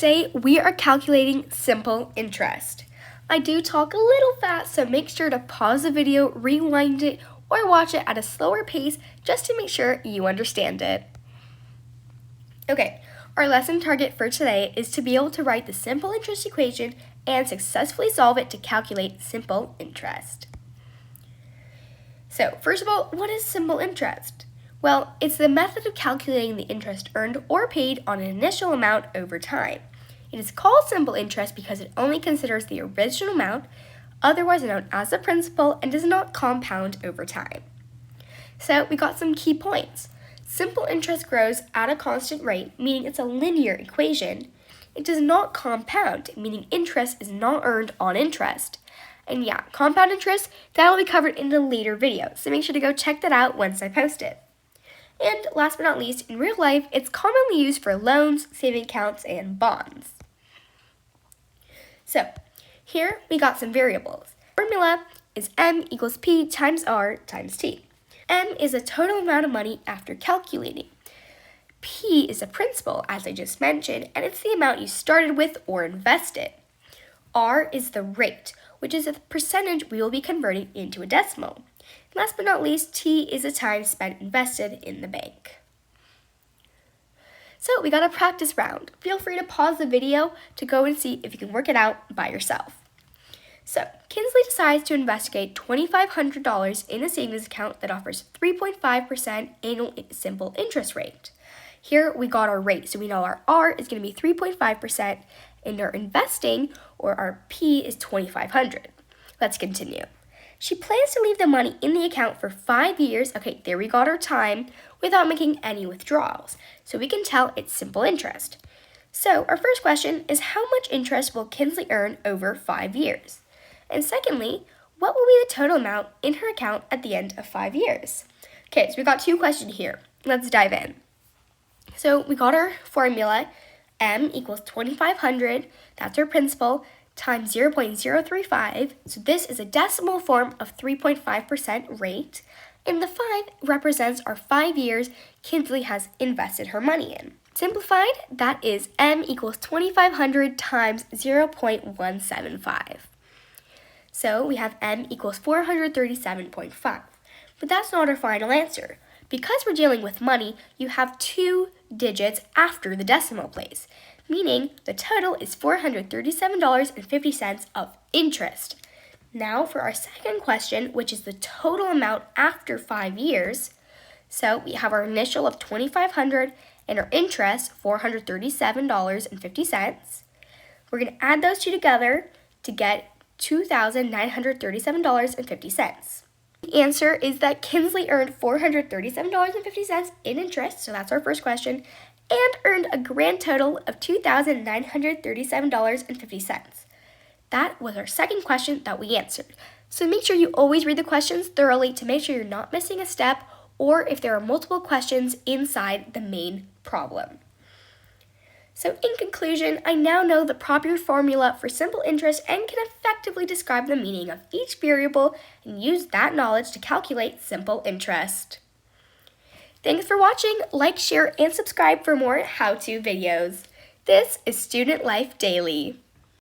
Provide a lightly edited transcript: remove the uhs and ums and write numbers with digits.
Today, we are calculating simple interest. I do talk a little fast, so make sure to pause the video, rewind it, or watch it at a slower pace just to make sure you understand it. Okay, our lesson target for today is to be able to write the simple interest equation and successfully solve it to calculate simple interest. So, first of all, what is simple interest? Well, it's the method of calculating the interest earned or paid on an initial amount over time. It is called simple interest because it only considers the original amount, otherwise known as the principal, and does not compound over time. So we got some key points. Simple interest grows at a constant rate, meaning it's a linear equation. It does not compound, meaning interest is not earned on interest. And yeah, compound interest, that'll be covered in a later video, so make sure to go check that out once I post it. And last but not least, in real life, it's commonly used for loans, saving accounts, and bonds. So, here we got some variables. Formula is M equals P times R times T. M is the total amount of money after calculating. P is the principal, as I just mentioned, and it's the amount you started with or invested. R is the rate, which is the percentage we will be converting into a decimal. Last but not least, T is the time spent invested in the bank. So we got a practice round. Feel free to pause the video to go and see if you can work it out by yourself. So Kinsley decides to investigate $2,500 in a savings account that offers 3.5% annual simple interest rate. Here we got our rate, so we know our R is going to be 3.5% and our investing, or our P, is $2,500. Let's continue. She plans to leave the money in the account for 5 years, okay, there we got our time, without making any withdrawals. So we can tell it's simple interest. So our first question is, how much interest will Kinsley earn over 5 years? And secondly, what will be the total amount in her account at the end of 5 years? Okay, so we got two questions here. Let's dive in. So we got our formula, M equals 2,500, that's our principal, times 0.035, so this is a decimal form of 3.5% rate, and the 5 represents our 5 years Kinsley has invested her money in. Simplified, that is M equals 2,500 times 0.175. So we have M equals 437.5, but that's not our final answer. Because we're dealing with money, you have 2 digits after the decimal place, meaning the total is $437.50 of interest. Now for our second question, which is the total amount after 5 years. So we have our initial of $2,500 and our interest, $437.50. We're going to add those two together to get $2,937.50. The answer is that Kinsley earned $437.50 in interest, so that's our first question, and earned a grand total of $2,937.50. That was our second question that we answered. So make sure you always read the questions thoroughly to make sure you're not missing a step or if there are multiple questions inside the main problem. So in conclusion, I now know the proper formula for simple interest and can effectively describe the meaning of each variable and use that knowledge to calculate simple interest. Thanks for watching. Like, share, and subscribe for more how-to videos. This is Student Life Daily.